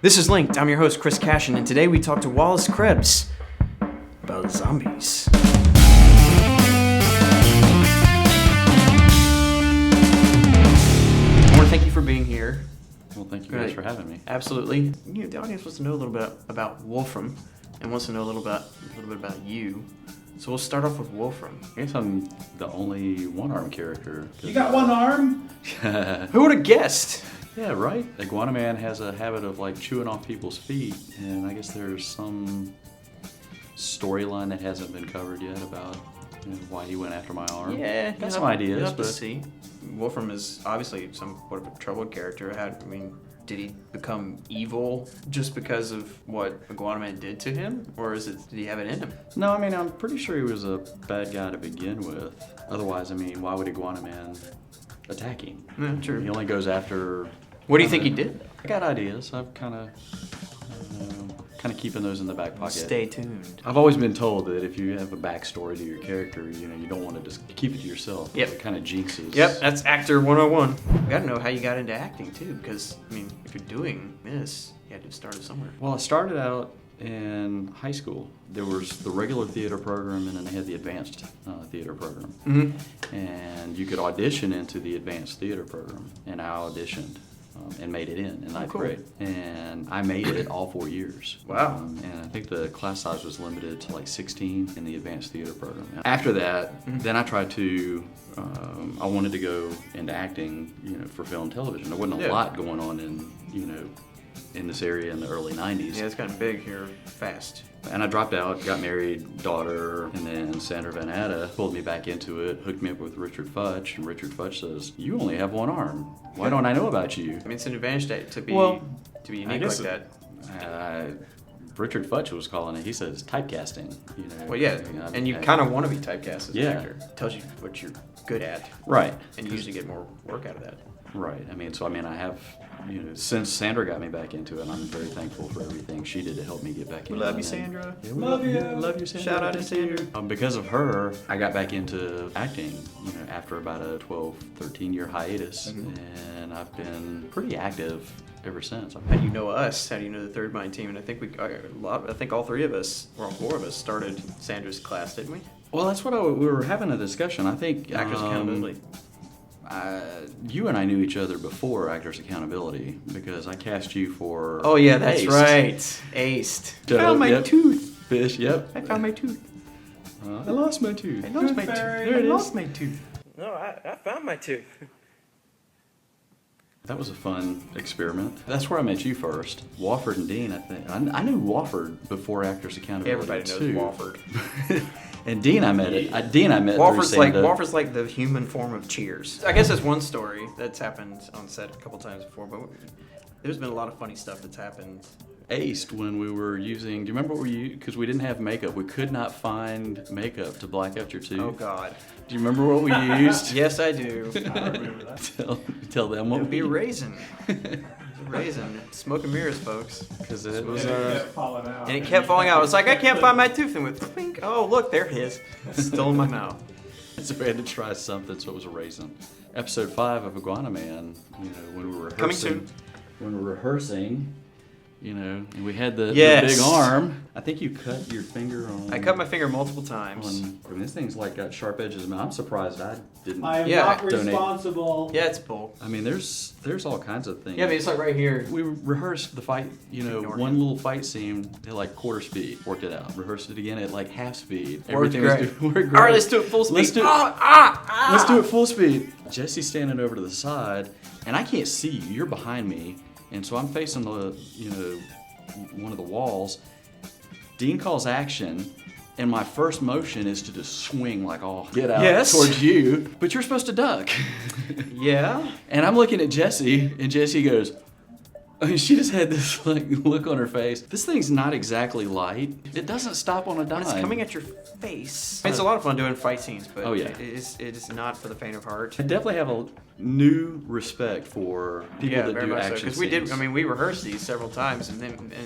This is Linked. I'm your host, Chris Cashon, and today we talk to Wallace Krebs about zombies. I want to thank you for being here. Well, thank you guys for having me. Absolutely. You know, the audience wants to know a little bit about Wolfram and wants to know a little bit about you. So we'll start off with Wolfram. I guess I'm the only one-arm character. You got one arm? Who would have guessed? Yeah, right? Iguana Man has a habit of like chewing off people's feet, and I guess there's some storyline that hasn't been covered yet about why he went after my arm. Yeah, got some ideas. You'll have but to see. Wolfram is obviously somewhat of a troubled character. Did he become evil just because of what Iguana Man did to him? Or did he have it in him? No, I'm pretty sure he was a bad guy to begin with. Otherwise, why would Iguana Man attack him? Yeah, true. He only goes after... What do you think he did? I got ideas. I've kind of keeping those in the back pocket. Stay tuned. I've always been told that if you have a backstory to your character, you don't want to just keep it to yourself. Yep. It kind of jinxes. Yep, that's Actor 101. You gotta know how you got into acting too, because, if you're doing this, you had to start it somewhere. Well, I started out in high school. There was the regular theater program, and then they had the advanced theater program. Mm-hmm. And you could audition into the advanced theater program, and I auditioned. And made it in ninth grade. And I made it all 4 years. Wow. And I think the class size was limited to like 16 in the advanced theater program. After that, then I tried to, I wanted to go into acting, for film and television. There wasn't a lot going on in this area in the early 90s. Yeah, it's gotten big here fast. And I dropped out, got married, daughter, and then Sandra Van Atta pulled me back into it, hooked me up with Richard Futch, and Richard Futch says, "You only have one arm. Why don't I know about you?" It's an advantage to be unique like that. Richard Futch was calling it. He says typecasting. Well, yeah, and you kind of want to be typecast as an actor. It tells you what you're good at. Right. And you usually get more work out of that. Right. I have, since Sandra got me back into it, I'm very thankful for everything she did to help me get back into it. We love you, Sandra. Yeah, Love you. Love you, Sandra. Shout out to Sandra. Because of her, I got back into acting, after about a 12, 13-year hiatus. And I've been pretty active ever since. How do you know us? How do you know the Third Mind team? And I think all three of us, or all four of us, started Sandra's class, didn't we? Well, that's what we were having a discussion. I think Actors Accountability. You and I knew each other before Actors Accountability because I cast you for. Oh yeah, that's Aced. right. Aced. So, Found my tooth. Fish. Yep. I found my tooth. I lost my tooth. I lost my tooth. There I it is. lost my tooth. No, I found my tooth. That was a fun experiment. That's where I met you first. Wofford and Dean, I think. I knew Wofford before Actors Accountability. Everybody knows Wofford. And Dean, I met it. Dean, I met Wofford's like the human form of Cheers. I guess that's one story that's happened on set a couple times before, but there's been a lot of funny stuff that's happened. Aced when we were using. Do you remember what we used? Because we didn't have makeup. We could not find makeup to black out your tooth. Oh God. Do you remember what we used? Yes, I do. I remember that. Tell them what It would be we raisin. Raisin. Smoke and mirrors, folks. Because it was. And it kept falling out. And it kept falling out. It's like, I can't find my tooth. And with clink, oh, look, there it is. It's still in my mouth. So we had to try something, so it was a raisin. Episode 5 of Iguana Man, when we were rehearsing. Coming soon. When we were rehearsing, and we had the Yes. big arm. I think you cut your finger on. I cut my finger multiple times. This thing's got sharp edges. I'm surprised I didn't. I am Yeah. not donate. responsible. Yeah, it's bull. There's all kinds of things. Yeah, it's like right here. We rehearsed the fight, Ignore one him. little fight scene at quarter speed. Worked it out. Rehearsed it again at half speed. Worked Everything great. worked great. All right, let's do it full speed. Let's do it. Let's do it full speed. Jesse's standing over to the side, and I can't see you. You're behind me, and so I'm facing the, one of the walls. Dean calls action, and my first motion is to just swing get out Yes. towards you, but you're supposed to duck. Yeah. And I'm looking at Jessie, and Jessie goes, she just had this look on her face. This thing's not exactly light. It doesn't stop on a dime. When it's coming at your face. It's a lot of fun doing fight scenes, but Oh, yeah. it is not for the faint of heart. I definitely have a new respect for people that very do much so. action Because we did. scenes. We rehearsed these several times, and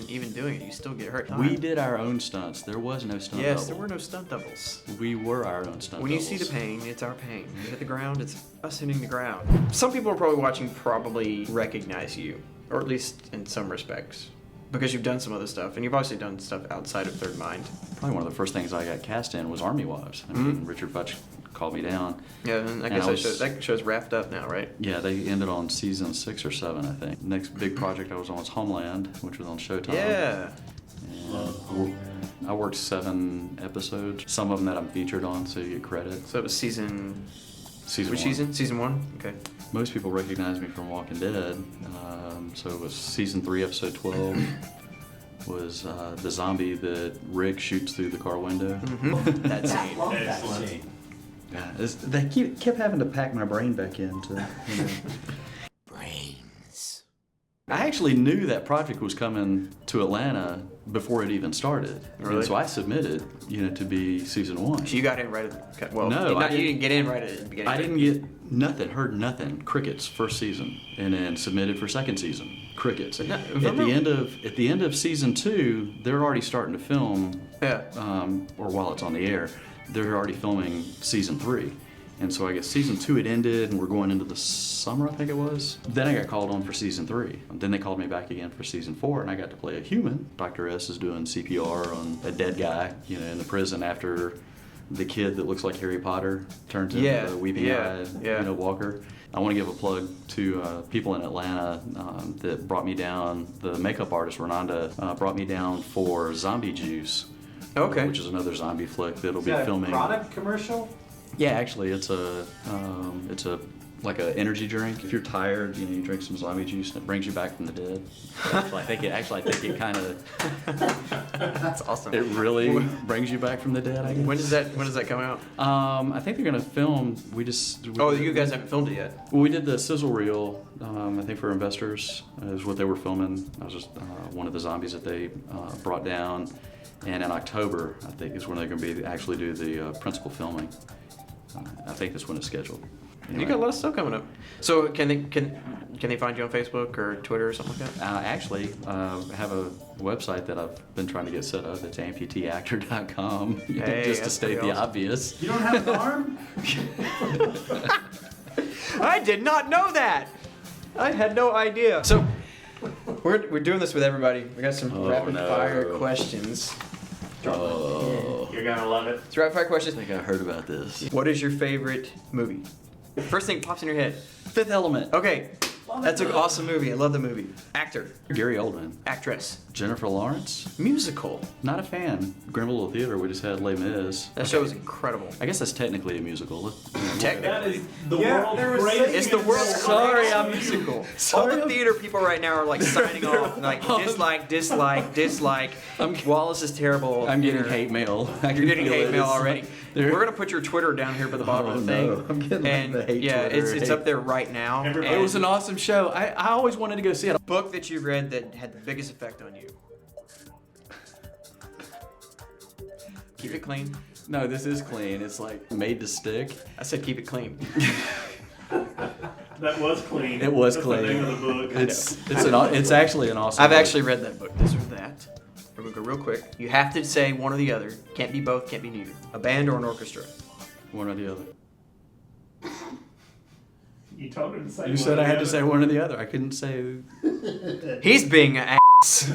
even doing it, you still get hurt. We did our own stunts. There was no stunt Yes, double. there were no stunt doubles. We were our own stunt When you doubles. see the pain, it's our pain. When you hit the ground, it's us hitting the ground. Some people are probably watching recognize you, or at least in some respects. Because you've done some other stuff, and you've obviously done stuff outside of Third Mind. Probably one of the first things I got cast in was Army Wives. I mean, Richard Butch called me down. Yeah, and I guess that show's wrapped up now, right? Yeah, they ended on season 6 or 7, I think. Next big project I was on was Homeland, which was on Showtime. Yeah. And I worked 7 episodes, some of them that I'm featured on, so you get credit. So it was season... Season Which 1. season? Season 1? Okay. Most people recognize me from Walking Dead, so it was season 3, episode 12. Was the zombie that Rick shoots through the car window. That scene. Excellent. Yeah, they kept having to pack my brain back into. Brains. I actually knew that project was coming to Atlanta before it even started. Really? And so I submitted, to be season 1. So you got in right at the... Well, No, you didn't get in right at the beginning. I didn't get nothing, heard nothing. Crickets first season, and then submitted for second season. Crickets. No, At the end of season 2, they're already starting to film. Yeah. Or while it's on the air, they're already filming season 3. And so I guess season 2 had ended, and we're going into the summer, I think it was. Then I got called on for season 3. Then they called me back again for season 4, and I got to play a human. Dr. S is doing CPR on a dead guy, in the prison after the kid that looks like Harry Potter turns into the weeping-eyed, Walker. I want to give a plug to people in Atlanta that brought me down. The makeup artist, Renanda, brought me down for Zombie Juice. Okay. Which is another zombie flick that'll Is be that filming. a product commercial? Yeah, actually, it's like an energy drink. If you're tired, you drink some zombie juice and it brings you back from the dead. I think it kind of. That's awesome. It really brings you back from the dead. I guess. When does that come out? I think they're gonna film. You guys haven't filmed it yet. Well, we did the sizzle reel. I think for investors is what they were filming. I was just one of the zombies that they brought down. And in October, I think, is when they're going to be actually do the principal filming. I think that's when it's scheduled. Anyway. You got a lot of stuff coming up. So can they find you on Facebook or Twitter or something like that? Actually, I have a website that I've been trying to get set up. It's amputeeactor.com. Hey, just to state the obvious. You don't have an arm? I did not know that. I had no idea. So we're doing this with everybody. We got some rapid fire questions. You're gonna love it. It's rapid fire questions. I think I heard about this. What is your favorite movie? First thing pops in your head. Fifth Element. Okay. That's an awesome movie. I love the movie. Actor. Gary Oldman. Actress. Jennifer Lawrence. Musical. Not a fan. Greenville Theater, we just had Les Mis. That show is incredible. I guess that's technically a musical. That is the Yeah, world's greatest. It's the world's Sorry, greatest I'm- musical. Sorry, All the I'm- theater people right now are like signing off, like dislike. Wallace is terrible. I'm getting Theater. hate mail. You're getting hate mail already. There- We're gonna put your Twitter down here by the bottom of the thing. no. I'm getting and the hate yeah, Twitter it's hate. up there right now. Everybody- It was an awesome show. I always wanted to go see it. book that you read that had the biggest effect on you. Keep it clean. No, this is clean. It's like made to stick. I said keep it clean. That was clean. It was That's clean. the name of the book. It's actually an awesome. I've book. actually read that book. This or that. We're gonna go real quick. You have to say one or the other. Can't be both. Can't be neither. A band or an orchestra. One or the other. You told him to say You one said or I the had to other. say one or the other. I couldn't say He's being an ass.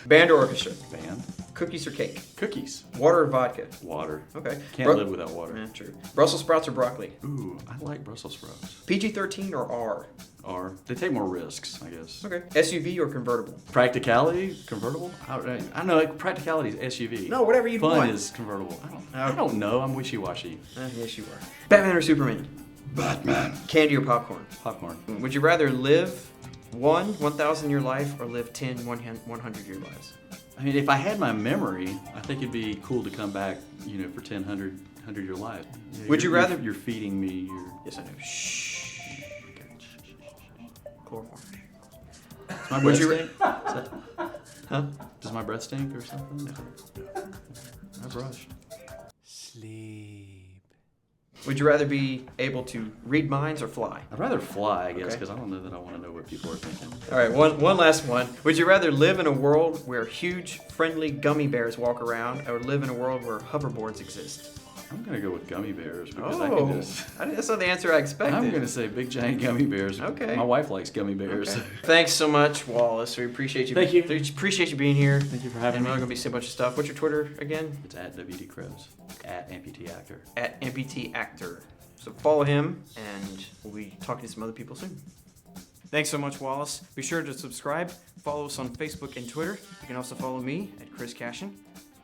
Band or orchestra. band. Cookies or cake. Cookies. Water or vodka. Water. Okay. Can't live without water. Yeah, true. Brussels sprouts or broccoli. Ooh, I like Brussels sprouts. PG-13 or R. Or they take more risks, I guess. Okay. SUV or convertible. Practicality, convertible. I don't know. Like, practicality is SUV. No, whatever you Fun want. is convertible. I don't know. I'm wishy-washy. Yes, you are. Batman or Superman. Batman. Candy or popcorn. Popcorn. Would you rather live 1,000 year life or live 100 year lives? I mean, if I had my memory, I think it'd be cool to come back, for 100 year life. Would you rather- You're feeding me your... Yes, I know. Shh. Chloroform. Does my Would breath you stink? Huh? Does my breath stink or something? I brushed. Sleep. Would you rather be able to read minds or fly? I'd rather fly, I guess, Okay. because I don't know that I want to know what people are thinking. All right, one last one. Would you rather live in a world where huge, friendly gummy bears walk around or live in a world where hoverboards exist? I'm gonna go with gummy bears because I can just. That's not the answer I expected. I'm gonna say big giant gummy bears. Okay. My wife likes gummy bears. Okay. Thanks so much, Wallace. We appreciate you. Thank you. Appreciate you being here. Thank you for having And me. we're gonna be saying a bunch of stuff. What's your Twitter again? It's at WD Krebs, at amputee actor. At MPT Actor. So follow him, and we'll be talking to some other people soon. Thanks so much, Wallace. Be sure to subscribe. Follow us on Facebook and Twitter. You can also follow me at Chris Cashon.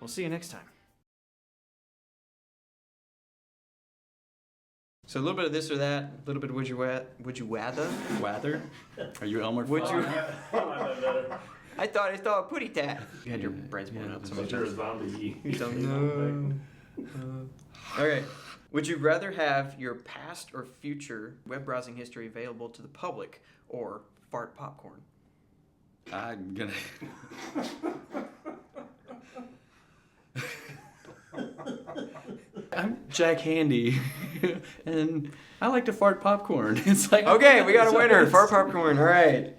We'll see you next time. So a little bit of this or that, a little bit of would you rather? Wather? Are you Elmer? Would you? Better. I thought putty tat. You had your brains blown up. So you're a zombie. You don't know. Okay. Would you rather have your past or future web browsing history available to the public or fart popcorn? I'm gonna. I'm Jack Handy, and I like to fart popcorn. It's like Okay, we got a winner. Fart popcorn. All right.